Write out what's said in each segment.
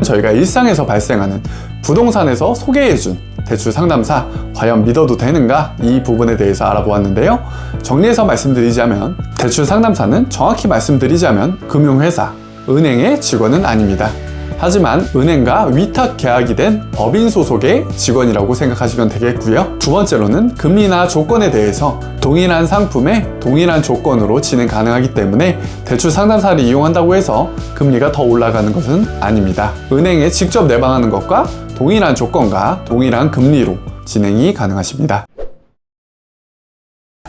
저희가 일상에서 발생하는 부동산에서 소개해준 대출 상담사 과연 믿어도 되는가? 이 부분에 대해서 알아보았는데요. 정리해서 말씀드리자면 대출 상담사는 정확히 말씀드리자면 금융회사, 은행의 직원은 아닙니다. 하지만 은행과 위탁 계약이 된 법인 소속의 직원이라고 생각하시면 되겠고요. 두 번째로는 금리나 조건에 대해서 동일한 상품에 동일한 조건으로 진행 가능하기 때문에 대출 상담사를 이용한다고 해서 금리가 더 올라가는 것은 아닙니다. 은행에 직접 내방하는 것과 동일한 조건과 동일한 금리로 진행이 가능하십니다.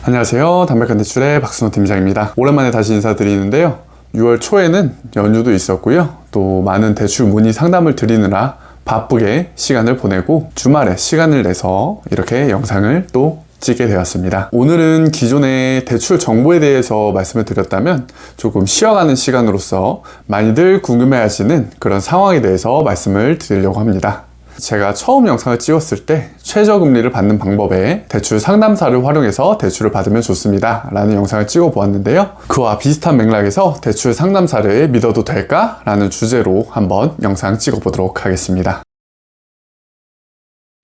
안녕하세요. 담백한 대출의 박순호 팀장입니다. 오랜만에 다시 인사드리는데요. 6월 초에는 연휴도 있었고요. 또 많은 대출 문의 상담을 드리느라 바쁘게 시간을 보내고 주말에 시간을 내서 이렇게 영상을 또 찍게 되었습니다. 오늘은 기존의 대출 정보에 대해서 말씀을 드렸다면 조금 쉬어가는 시간으로서 많이들 궁금해하시는 그런 상황에 대해서 말씀을 드리려고 합니다. 제가 처음 영상을 찍었을 때 최저금리를 받는 방법에 대출 상담사를 활용해서 대출을 받으면 좋습니다 라는 영상을 찍어 보았는데요. 그와 비슷한 맥락에서 대출 상담사를 믿어도 될까? 라는 주제로 한번 영상 찍어 보도록 하겠습니다.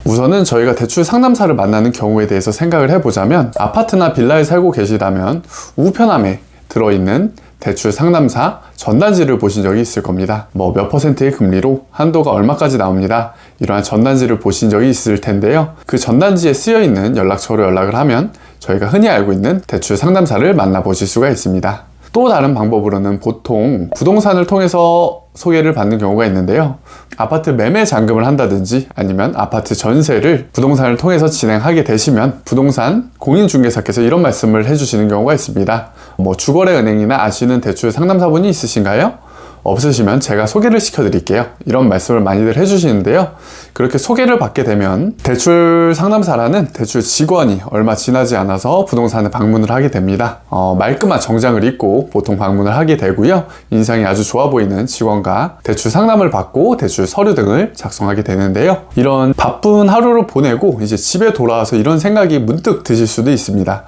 우선은 저희가 대출 상담사를 만나는 경우에 대해서 생각을 해보자면 아파트나 빌라에 살고 계시다면 우편함에 들어있는 대출 상담사 전단지를 보신 적이 있을 겁니다. 몇 %의 금리로 한도가 얼마까지 나옵니다. 이러한 전단지를 보신 적이 있을 텐데요. 그 전단지에 쓰여있는 연락처로 연락을 하면 저희가 흔히 알고 있는 대출 상담사를 만나보실 수가 있습니다. 또 다른 방법으로는 보통 부동산을 통해서 소개를 받는 경우가 있는데요. 아파트 매매 잔금을 한다든지 아니면 아파트 전세를 부동산을 통해서 진행하게 되시면 부동산 공인중개사께서 이런 말씀을 해주시는 경우가 있습니다. 주거래은행이나 아시는 대출 상담사분이 있으신가요? 없으시면 제가 소개를 시켜드릴게요. 이런 말씀을 많이들 해주시는데요. 그렇게 소개를 받게 되면 대출 상담사라는 대출 직원이 얼마 지나지 않아서 부동산에 방문을 하게 됩니다. 말끔한 정장을 입고 보통 방문을 하게 되고요. 인상이 아주 좋아 보이는 직원과 대출 상담을 받고 대출 서류 등을 작성하게 되는데요. 이런 바쁜 하루를 보내고 이제 집에 돌아와서 이런 생각이 문득 드실 수도 있습니다.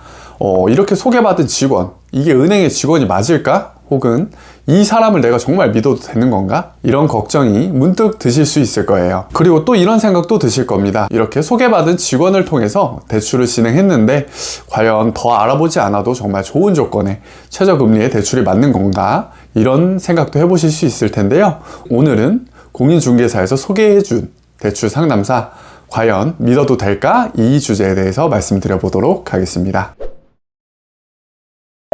이렇게 소개받은 직원, 이게 은행의 직원이 맞을까? 혹은 이 사람을 내가 정말 믿어도 되는 건가? 이런 걱정이 문득 드실 수 있을 거예요. 그리고 또 이런 생각도 드실 겁니다. 이렇게 소개받은 직원을 통해서 대출을 진행했는데 과연 더 알아보지 않아도 정말 좋은 조건에 최저금리의 대출이 맞는 건가? 이런 생각도 해보실 수 있을 텐데요. 오늘은 공인중개사에서 소개해준 대출 상담사 과연 믿어도 될까? 이 주제에 대해서 말씀드려보도록 하겠습니다.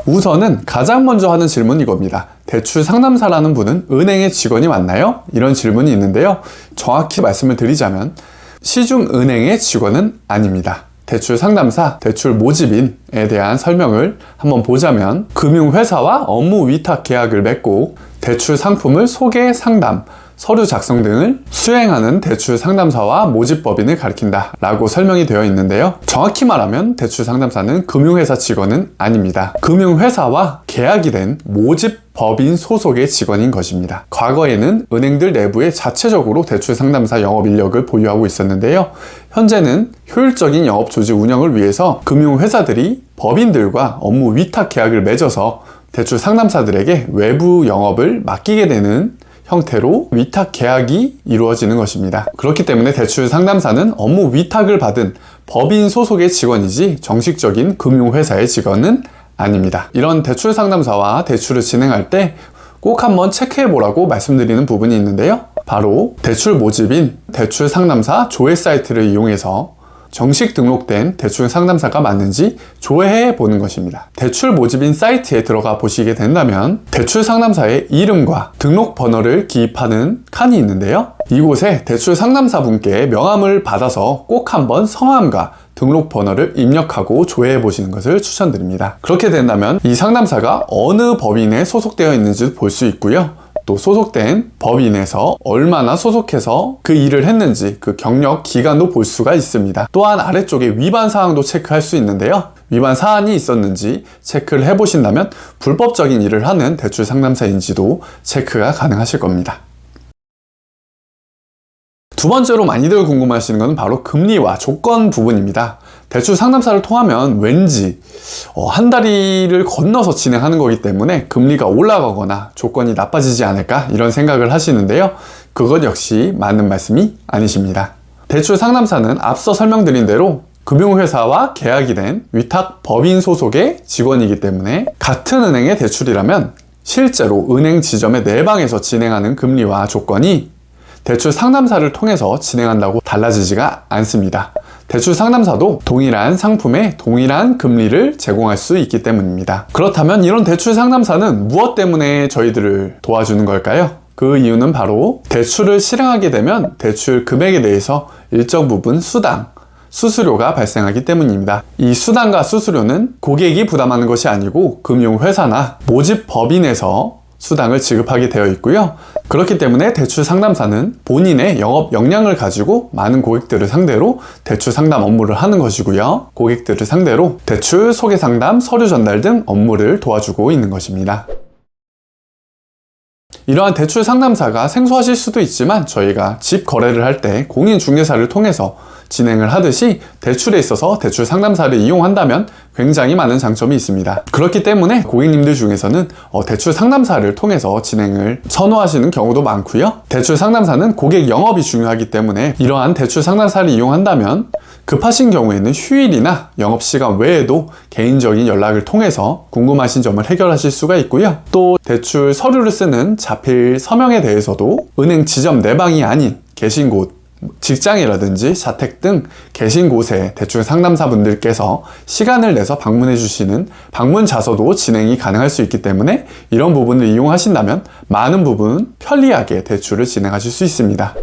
우선은 가장 먼저 하는 질문은 이겁니다. 대출 상담사라는 분은 은행의 직원이 맞나요? 이런 질문이 있는데요. 정확히 말씀을 드리자면 시중은행의 직원은 아닙니다. 대출 상담사, 대출 모집인에 대한 설명을 한번 보자면 금융회사와 업무 위탁 계약을 맺고 대출 상품을 소개, 상담, 서류 작성 등을 수행하는 대출 상담사와 모집법인을 가리킨다 라고 설명이 되어 있는데요. 정확히 말하면 대출 상담사는 금융회사 직원은 아닙니다. 금융회사와 계약이 된 모집법인 소속의 직원인 것입니다. 과거에는 은행들 내부에 자체적으로 대출 상담사 영업 인력을 보유하고 있었는데요. 현재는 효율적인 영업 조직 운영을 위해서 금융회사들이 법인들과 업무 위탁 계약을 맺어서 대출 상담사들에게 외부 영업을 맡기게 되는 형태로 위탁 계약이 이루어지는 것입니다. 그렇기 때문에 대출 상담사는 업무 위탁을 받은 법인 소속의 직원이지 정식적인 금융회사의 직원은 아닙니다. 이런 대출 상담사와 대출을 진행할 때 꼭 한번 체크해 보라고 말씀드리는 부분이 있는데요. 바로 대출 모집인 대출 상담사 조회 사이트를 이용해서 정식 등록된 대출 상담사가 맞는지 조회해 보는 것입니다. 대출 모집인 사이트에 들어가 보시게 된다면 대출 상담사의 이름과 등록 번호를 기입하는 칸이 있는데요. 이곳에 대출 상담사분께 명함을 받아서 꼭 한번 성함과 등록 번호를 입력하고 조회해 보시는 것을 추천드립니다. 그렇게 된다면 이 상담사가 어느 법인에 소속되어 있는지도 볼 수 있고요. 또 소속된 법인에서 얼마나 소속해서 그 일을 했는지 그 경력 기간도 볼 수가 있습니다. 또한 아래쪽에 위반 사항도 체크할 수 있는데요. 위반 사안이 있었는지 체크를 해보신다면 불법적인 일을 하는 대출 상담사인지도 체크가 가능하실 겁니다. 두 번째로 많이들 궁금하시는 것은 바로 금리와 조건 부분입니다. 대출 상담사를 통하면 왠지 한 다리를 건너서 진행하는 거기 때문에 금리가 올라가거나 조건이 나빠지지 않을까 이런 생각을 하시는데요. 그것 역시 맞는 말씀이 아니십니다. 대출 상담사는 앞서 설명드린 대로 금융회사와 계약이 된 위탁 법인 소속의 직원이기 때문에 같은 은행의 대출이라면 실제로 은행 지점의 내방에서 진행하는 금리와 조건이 대출 상담사를 통해서 진행한다고 달라지지가 않습니다. 대출 상담사도 동일한 상품에 동일한 금리를 제공할 수 있기 때문입니다. 그렇다면 이런 대출 상담사는 무엇 때문에 저희들을 도와주는 걸까요? 그 이유는 바로 대출을 실행하게 되면 대출 금액에 대해서 일정 부분 수수료가 발생하기 때문입니다. 이 수당과 수수료는 고객이 부담하는 것이 아니고 금융회사나 모집법인에서 수당을 지급하게 되어 있고요. 그렇기 때문에 대출 상담사는 본인의 영업 역량을 가지고 많은 고객들을 상대로 대출 상담 업무를 하는 것이고요. 고객들을 상대로 대출 소개 상담, 서류 전달 등 업무를 도와주고 있는 것입니다. 이러한 대출 상담사가 생소하실 수도 있지만 저희가 집 거래를 할 때 공인중개사를 통해서 진행을 하듯이 대출에 있어서 대출 상담사를 이용한다면 굉장히 많은 장점이 있습니다. 그렇기 때문에 고객님들 중에서는 대출 상담사를 통해서 진행을 선호하시는 경우도 많고요. 대출 상담사는 고객 영업이 중요하기 때문에 이러한 대출 상담사를 이용한다면 급하신 경우에는 휴일이나 영업시간 외에도 개인적인 연락을 통해서 궁금하신 점을 해결하실 수가 있고요. 또 대출 서류를 쓰는 자필 서명에 대해서도 은행 지점 내방이 아닌 계신 곳, 직장이라든지 자택 등 계신 곳에 대출 상담사분들께서 시간을 내서 방문해 주시는 방문 자서도 진행이 가능할 수 있기 때문에 이런 부분을 이용하신다면 많은 부분 편리하게 대출을 진행하실 수 있습니다.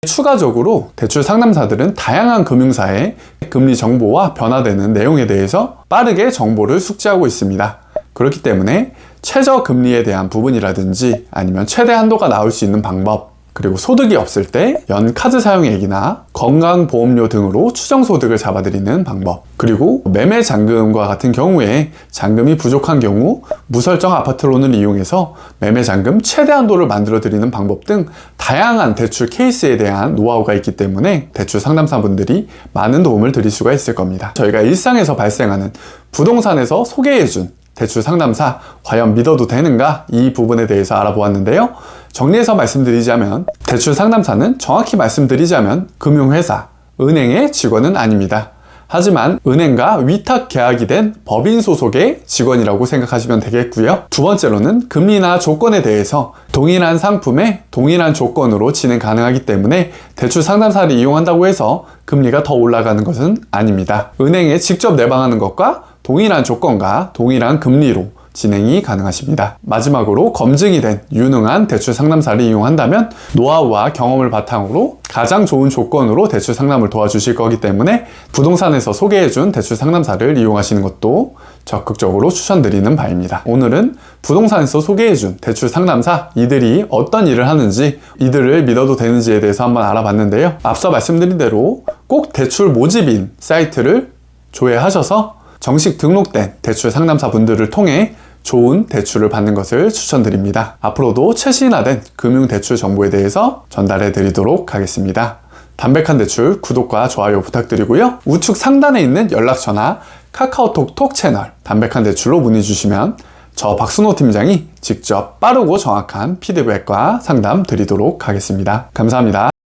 추가적으로 대출 상담사들은 다양한 금융사의 금리 정보와 변화되는 내용에 대해서 빠르게 정보를 숙지하고 있습니다. 그렇기 때문에 최저 금리에 대한 부분이라든지 아니면 최대 한도가 나올 수 있는 방법, 그리고 소득이 없을 때 연 카드 사용액이나 건강보험료 등으로 추정소득을 잡아드리는 방법, 그리고 매매 잔금과 같은 경우에 잔금이 부족한 경우 무설정 아파트론을 이용해서 매매 잔금 최대 한도를 만들어 드리는 방법 등 다양한 대출 케이스에 대한 노하우가 있기 때문에 대출 상담사분들이 많은 도움을 드릴 수가 있을 겁니다. 저희가 일상에서 발생하는 부동산에서 소개해준 대출 상담사 과연 믿어도 되는가? 이 부분에 대해서 알아보았는데요. 정리해서 말씀드리자면 대출 상담사는 정확히 말씀드리자면 금융회사, 은행의 직원은 아닙니다. 하지만 은행과 위탁 계약이 된 법인 소속의 직원이라고 생각하시면 되겠고요. 두 번째로는 금리나 조건에 대해서 동일한 상품에 동일한 조건으로 진행 가능하기 때문에 대출 상담사를 이용한다고 해서 금리가 더 올라가는 것은 아닙니다. 은행에 직접 내방하는 것과 동일한 조건과 동일한 금리로 진행이 가능하십니다. 마지막으로 검증이 된 유능한 대출 상담사를 이용한다면 노하우와 경험을 바탕으로 가장 좋은 조건으로 대출 상담을 도와주실 거기 때문에 부동산에서 소개해준 대출 상담사를 이용하시는 것도 적극적으로 추천드리는 바입니다. 오늘은 부동산에서 소개해준 대출 상담사, 이들이 어떤 일을 하는지, 이들을 믿어도 되는지에 대해서 한번 알아봤는데요. 앞서 말씀드린 대로 꼭 대출 모집인 사이트를 조회하셔서 정식 등록된 대출 상담사 분들을 통해 좋은 대출을 받는 것을 추천드립니다. 앞으로도 최신화된 금융대출 정보에 대해서 전달해 드리도록 하겠습니다. 담백한 대출 구독과 좋아요 부탁드리고요. 우측 상단에 있는 연락처나 카카오톡 톡 채널 담백한 대출로 문의 주시면 저 박순호 팀장이 직접 빠르고 정확한 피드백과 상담 드리도록 하겠습니다. 감사합니다.